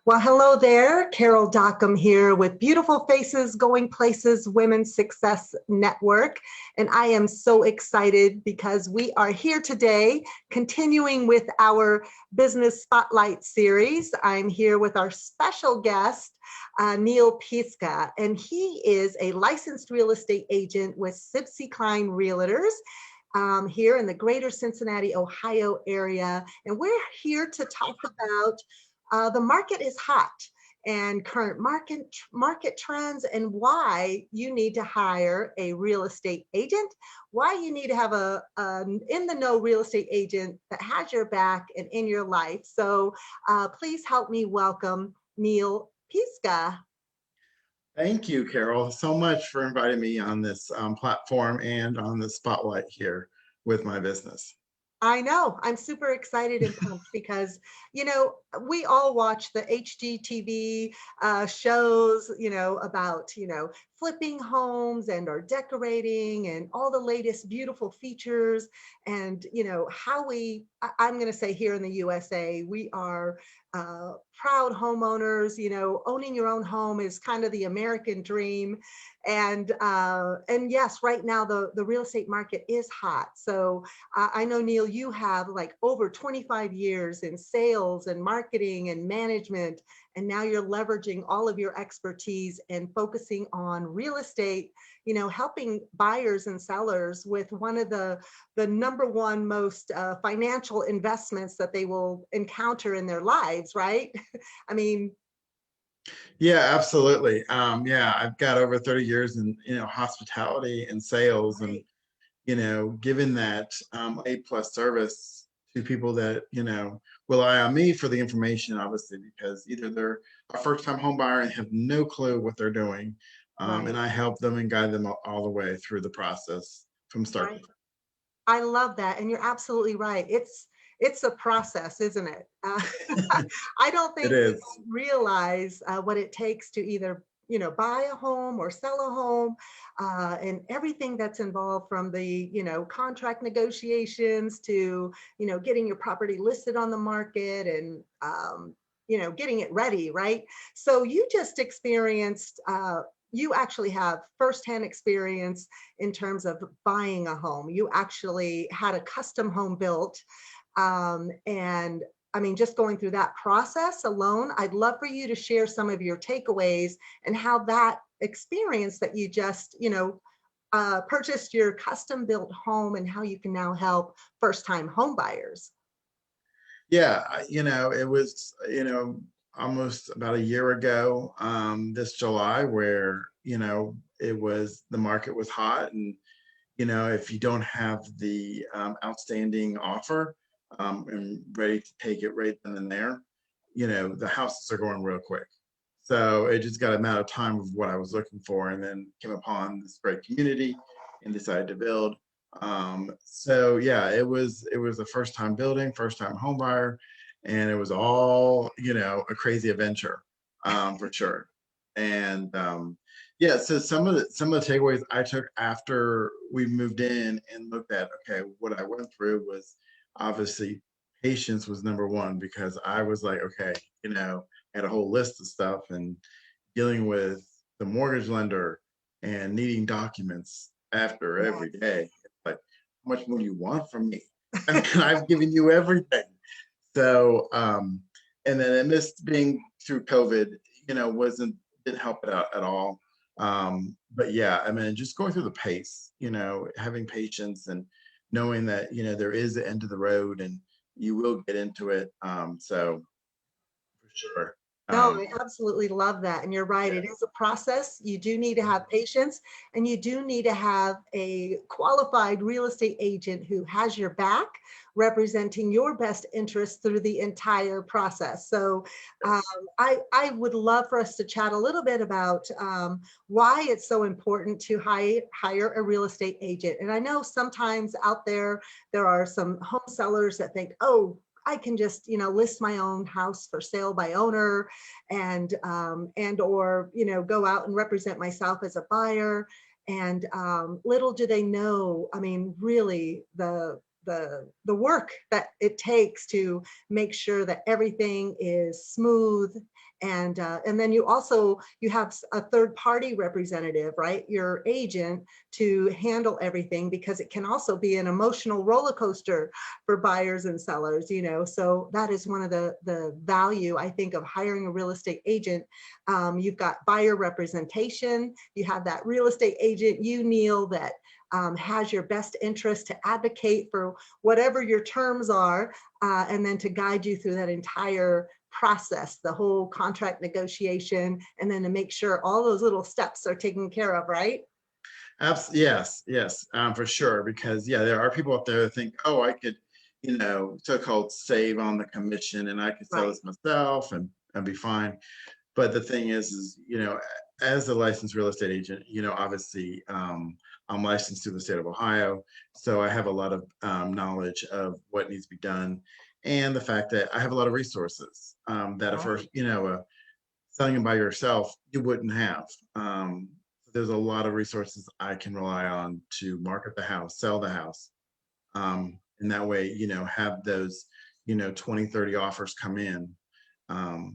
Well, hello there. Carol Dockum here with Beautiful Faces Going Places Women's Success Network. And I am so excited because we are here today continuing with our Business Spotlight series. I'm here with our special guest, Neal Pyszka, and he is a licensed real estate agent with Sibcy Cline Realtors. Here in the greater Cincinnati, Ohio area. And we're here to talk about the market is hot and current market trends and why you need to hire a real estate agent, why you need to have a in the know real estate agent that has your back and in your life. So please help me welcome Neal Pyszka. Thank you, Carol, so much for inviting me on this platform and on the spotlight here with my business. I know. I'm super excited and pumped because, we all watch the HGTV shows, about, flipping homes and or decorating and all the latest beautiful features. And, how I'm going to say here in the USA, we are proud homeowners. Owning your own home is kind of the American dream. And yes, right now the real estate market is hot. So I know, Neal, you have like over 25 years in sales and marketing and management, and now you're leveraging all of your expertise and focusing on real estate, helping buyers and sellers with one of the number one most financial investments that they will encounter in their lives, right? I mean, yeah, absolutely. Yeah, I've got over 30 years in hospitality and sales, and giving that A+ service to people that rely on me for the information, obviously, because either they're a first-time home buyer and have no clue what they're doing, right. and I help them and guide them all the way through the process from start to Right. finish. I love that, and you're absolutely right. It's a process, isn't it? I don't It think is. people realize what it takes to either buy a home or sell a home, and everything that's involved from the contract negotiations to getting your property listed on the market and getting it ready, right? So you just experienced. You actually have firsthand experience in terms of buying a home. You actually had a custom home built. And I mean, just going through that process alone, I'd love for you to share some of your takeaways and how that experience that you just, purchased your custom built home and how you can now help first time home buyers. Yeah, it was, almost about a year ago, this July, where, the market was hot. And, if you don't have the outstanding offer and ready to take it right then and there, the houses are going real quick. So it just got a matter of time of what I was looking for, and then came upon this great community and decided to build. So yeah, it was a first time building, first time home buyer, and it was all a crazy adventure, for sure. And yeah, so some of the takeaways I took after we moved in and looked at, okay, what I went through was obviously patience was number one, because I was like, okay, had a whole list of stuff and dealing with the mortgage lender and needing documents after every Yes. day. Like, how much more do you want from me? And I've given you everything. So, and then in this being through COVID, didn't help it out at all. But yeah, I mean, just going through the pace, having patience and knowing that, there is the end of the road and you will get into it. So for sure. No, Um, I absolutely love that. And you're right. yeah. It is a process. You do need to have patience and you do need to have a qualified real estate agent who has your back, representing your best interests through the entire process. So I would love for us to chat a little bit about why it's so important to hire a real estate agent. And I know sometimes out there are some home sellers that think, oh, I can just, list my own house for sale by owner and or, go out and represent myself as a buyer. And little do they know, I mean, really the work that it takes to make sure that everything is smooth. And then you have a third party representative, right? Your agent, to handle everything, because it can also be an emotional roller coaster for buyers and sellers, So that is one of the value, I think, of hiring a real estate agent. You've got buyer representation. You have that real estate agent, Neal, that has your best interest to advocate for whatever your terms are, and then to guide you through that entire process, the whole contract negotiation, and then to make sure all those little steps are taken care of, right? Yes, for sure. Because there are people out there that think, oh, I could, so-called save on the commission, and I could sell Right. this myself and be fine. But the thing is, as a licensed real estate agent, obviously, I'm licensed through the state of Ohio, so I have a lot of knowledge of what needs to be done, and the fact that I have a lot of resources that if, Right. selling it by yourself, you wouldn't have. There's a lot of resources I can rely on to market the house, sell the house, and that way, have those, 20, 30 offers come in,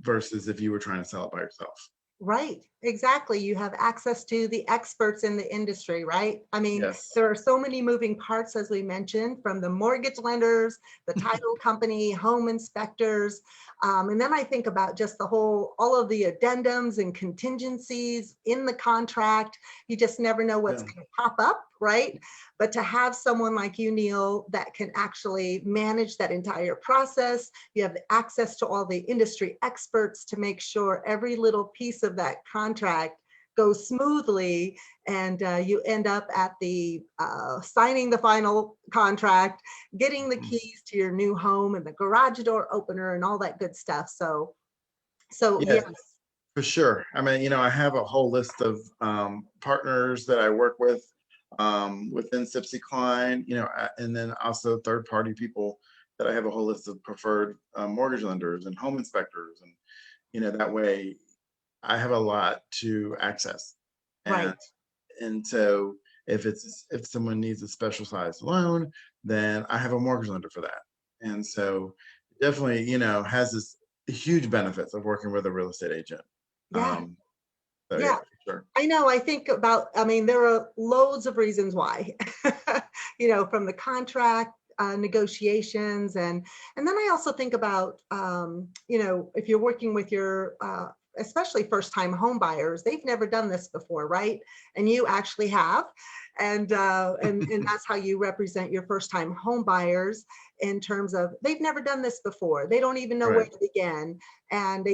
versus if you were trying to sell it by yourself. Right, exactly. You have access to the experts in the industry, right? I mean, Yes. there are so many moving parts, as we mentioned, from the mortgage lenders, the title company, home inspectors. And then I think about just all of the addendums and contingencies in the contract. You just never know what's Yeah. going to pop up, right? But to have someone like you, Neal, that can actually manage that entire process, you have access to all the industry experts to make sure every little piece of that contract goes smoothly, and you end up at the signing the final contract, getting the keys to your new home and the garage door opener and all that good stuff. So Yeah, yes. for sure. I mean, I have a whole list of partners that I work with within Sibcy Cline, and then also third-party people that I have a whole list of preferred mortgage lenders and home inspectors, and that way I have a lot to access, and Right. so if someone needs a special sized loan, then I have a mortgage lender for that, and so definitely has this huge benefits of working with a real estate agent. Yeah. Um, so Yeah. yeah, for sure. I know. I mean, there are loads of reasons why, from the contract negotiations. And then I also think about, if you're working with your, especially first time home buyers, they've never done this before, right? And you actually have. And that's how you represent your first time home buyers, in terms of they've never done this before. They don't even know where Right. to begin. And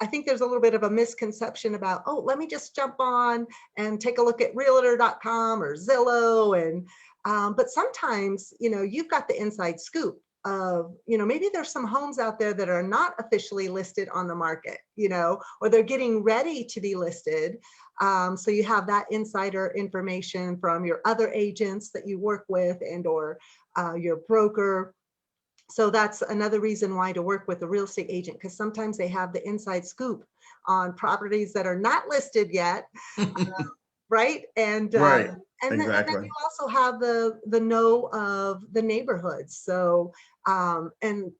I think there's a little bit of a misconception about, oh, let me just jump on and take a look at Realtor.com or Zillow. But sometimes, you've got the inside scoop of, maybe there's some homes out there that are not officially listed on the market, or they're getting ready to be listed. So you have that insider information from your other agents that you work with, or your broker. So that's another reason why to work with a real estate agent, because sometimes they have the inside scoop on properties that are not listed yet, right? Right. And then Exactly. you also have the know of the neighborhoods. So and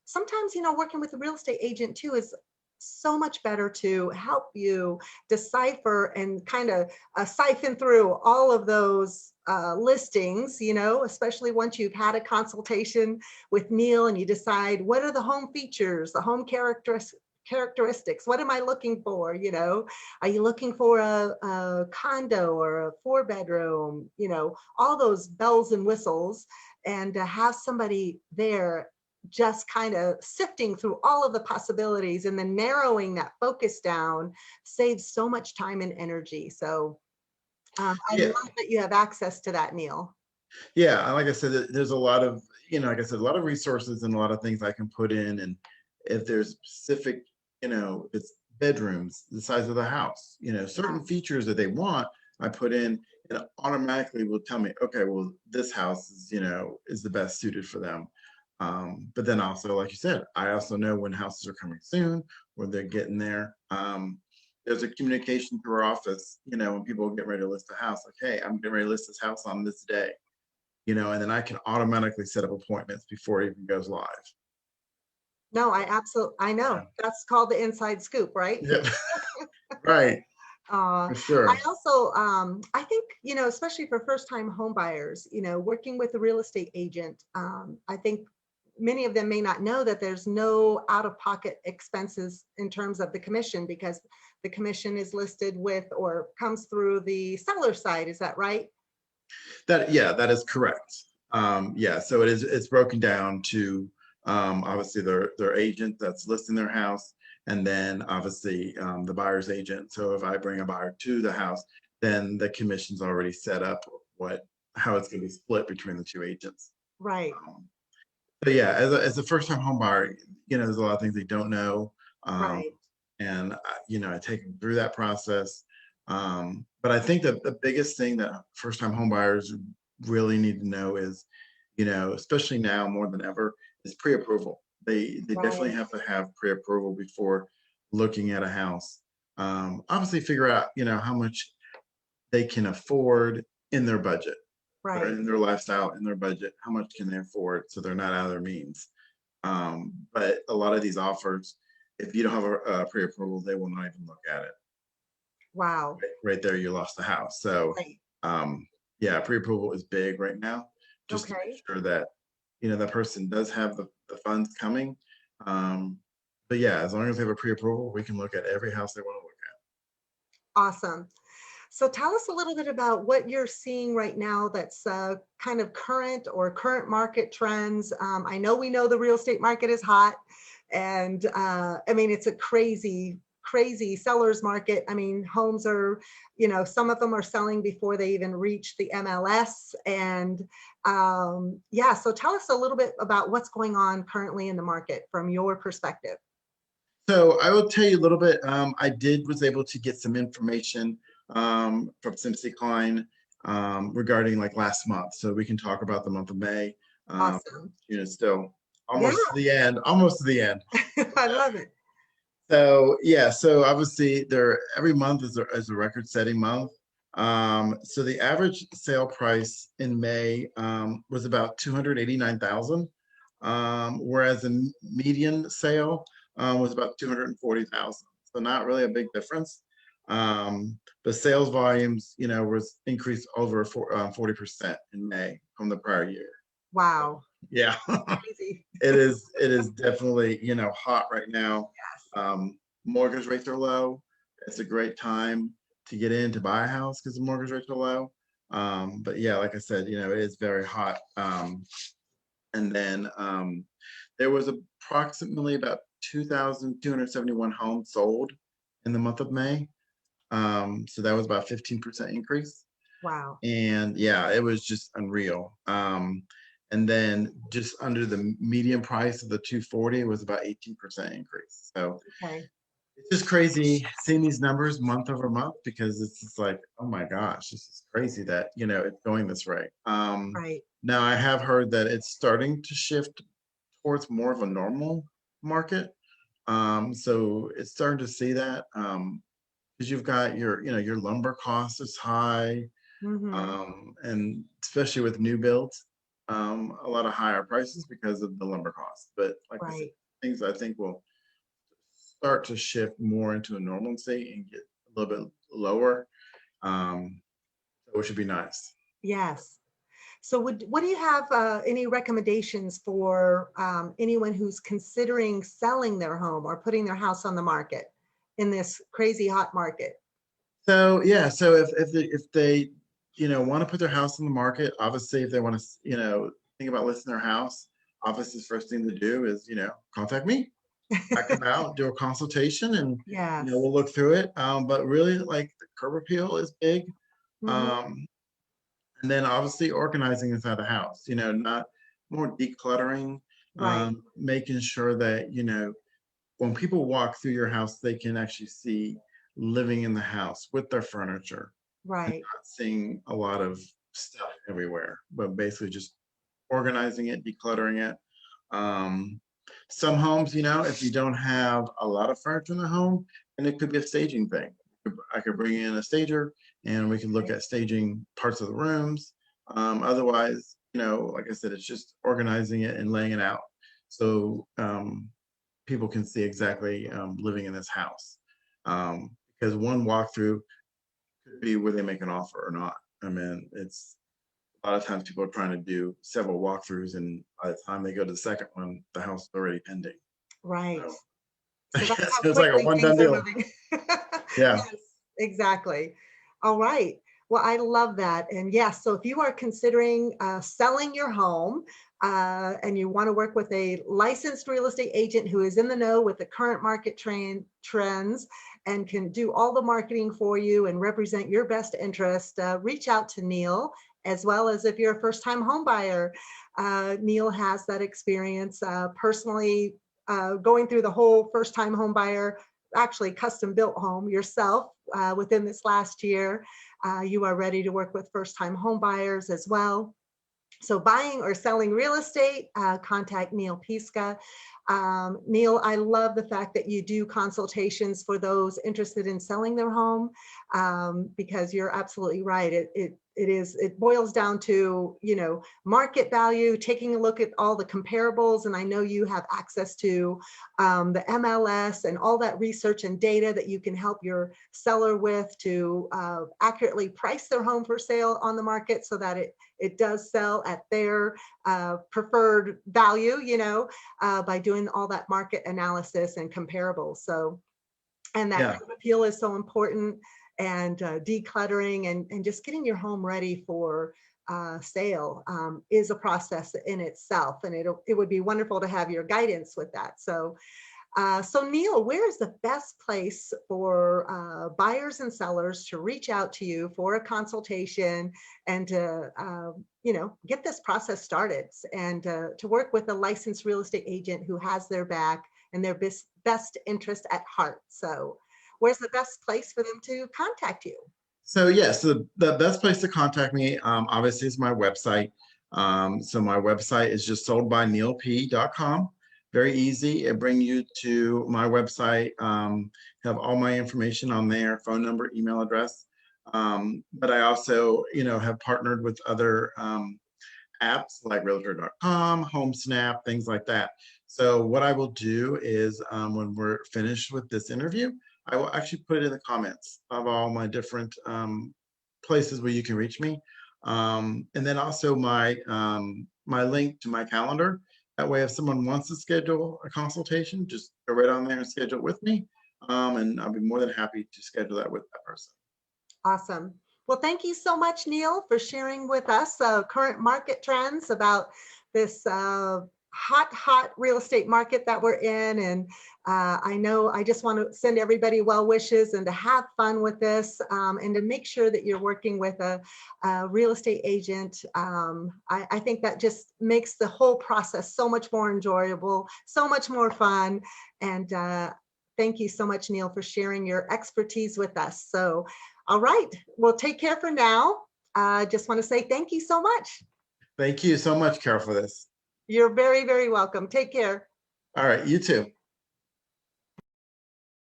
sometimes, working with a real estate agent too is so much better to help you decipher and kind of siphon through all of those listings, especially once you've had a consultation with Neal and you decide, what are the home features, the home characteristics, what am I looking for? Are you looking for a condo or a 4-bedroom, all those bells and whistles, and to have somebody there just kind of sifting through all of the possibilities and then narrowing that focus down saves so much time and energy. So I Yeah. love that you have access to that, Neal. Yeah. And like I said, there's a lot of, like I said, a lot of resources and a lot of things I can put in. And if there's specific, it's bedrooms, the size of the house, Yeah. certain features that they want, I put in, and it automatically will tell me, okay, well, this house is, is the best suited for them. But then also, like you said, I also know when houses are coming soon, or they're getting there. there's a communication through our office, when people get ready to list a house, like, hey, I'm getting ready to list this house on this day, and then I can automatically set up appointments before it even goes live. No, I know. Yeah. That's called the inside scoop, right? Yep. Right. For I sure. also, I think, especially for first-time home buyers, working with a real estate agent, I think many of them may not know that there's no out-of-pocket expenses in terms of the commission, because the commission is listed with or comes through the seller side. Is that right? Yeah, that is correct. Yeah, so it's broken down to obviously their agent that's listing their house, and then obviously the buyer's agent. So if I bring a buyer to the house, then the commission's already set up how it's going to be split between the two agents. Right, Um, so yeah, as a first time home buyer, there's a lot of things they don't know. Um, right, and I take them through that process. But I think that the biggest thing that first time home buyers really need to know is, especially now more than ever, is pre-approval. They definitely right, have to have pre-approval before looking at a house. Obviously figure out, how much they can afford in their budget or right. in their lifestyle, in their budget, how much can they afford so they're not out of their means. But a lot of these offers, if you don't have a pre-approval, they will not even look at it. Wow. Right there, you lost the house. So, Right. yeah, pre-approval is big right now, just to make Okay. sure that that person does have the funds coming. But yeah, as long as they have a pre-approval, we can look at every house they want to look Awesome. So tell us a little bit about what you're seeing right now that's kind of current or current market trends. I know we know the real estate market is hot, and I mean, it's a crazy, crazy seller's market. I mean, homes are, some of them are selling before they even reach the MLS. And yeah, so tell us a little bit about what's going on currently in the market from your perspective. So I will tell you a little bit. I was able to get some information from Sibcy Cline regarding like last month. So we can talk about the month of May. Um, Awesome. still Yeah, almost to the end, almost to the end. I love it. So yeah, so obviously there every month is a record-setting month. So the average sale price in May was about 289,000, whereas the median sale was about 240,000. So not really a big difference. The sales volumes, was increased over 40% in May from the prior year. Wow. Yeah. Crazy. It is definitely, hot right now. Yes. Mortgage rates are low. It's a great time to get in to buy a house because the mortgage rates are low. But yeah, like I said, it is very hot. And then there was approximately about 2,271 homes sold in the month of May. So that was about 15% increase. Wow. And yeah, it was just unreal. And then just under the median price of the 240 was about 18% increase. So Okay. it's just crazy seeing these numbers month over month because it's just like, oh my gosh, this is crazy that it's going this way. Right. Now I have heard that it's starting to shift towards more of a normal market. So it's starting to see that because you've got your lumber cost is high, Hmm. and especially with new builds, a lot of higher prices because of the lumber costs. But like I said, Right. things I think will start to shift more into a normalcy and get a little bit lower, which would be nice. Yes. So what do you have any recommendations for anyone who's considering selling their home or putting their house on the market in this crazy hot market? So yeah, so if they want to put their house on the market, obviously if they want to think about listing their house, obviously the first thing to do is contact me. I come out, do a consultation, and Yes. we'll look through it. But really, like the curb appeal is big, Hmm. um, and then obviously organizing inside the house. Not more decluttering, Right. making sure that when people walk through your house, they can actually see living in the house with their furniture, Right. not seeing a lot of stuff everywhere, but basically just organizing it, decluttering it. Um, some homes, if you don't have a lot of furniture in the home, And it could be a staging thing. I could bring in a stager and we can look at staging parts of the rooms. Otherwise, like I said, it's just organizing it and laying it out so people can see exactly living in this house. Because one walkthrough could be where they make an offer or not. I mean, it's a lot of times people are trying to do several walkthroughs, and by the time they go to the second one, the house is already pending. Right. So, So that's how so it's like a quickly one-done things are deal. moving. Yeah. Yes, exactly. All right. Well, I love that. And yes, so if you are considering selling your home and you want to work with a licensed real estate agent who is in the know with the current market trends and can do all the marketing for you and represent your best interest, reach out to Neal. As well as if you're a first-time home buyer, Neal has that experience personally going through the whole first-time home buyer, actually custom built home yourself within this last year. You are ready to work with first-time home buyers as well. So buying or selling real estate, contact Neal Pyszka. Neal, I love the fact that you do consultations for those interested in selling their home because you're absolutely right. It boils down to, market value, taking a look at all the comparables. And I know you have access to the MLS and all that research and data that you can help your seller with to accurately price their home for sale on the market so that it does sell at their preferred value, by doing all that market analysis and comparables. So, and that Yeah. curb appeal is so important, and decluttering and just getting your home ready for sale is a process in itself. And it would be wonderful to have your guidance with that. So Neal, where is the best place for buyers and sellers to reach out to you for a consultation and to, get this process started and to work with a licensed real estate agent who has their back and their best interest at heart? So where's the best place for them to contact you? So yeah, so the best place to contact me, obviously, is my website. So my website is just soldbynealp.com. Very easy. It brings you to my website. Have all my information on there: phone number, email address. But I also, have partnered with other apps like Realtor.com, HomeSnap, things like that. So what I will do is when we're finished with this interview, I will actually put it in the comments of all my different places where you can reach me. And then also my link to my calendar. That way, if someone wants to schedule a consultation, just go right on there and schedule it with me. And I'll be more than happy to schedule that with that person. Awesome. Well, thank you so much, Neal, for sharing with us current market trends about this hot real estate market that we're in. And I know I just want to send everybody well wishes and to have fun with this and to make sure that you're working with a real estate agent. I think that just makes the whole process so much more enjoyable, so much more fun. And thank you so much, Neal, for sharing your expertise with us. So, all right, well, take care for now. Just want to say thank you so much. Thank you so much, Carol, for this. You're very, very welcome. Take care. All right, you too.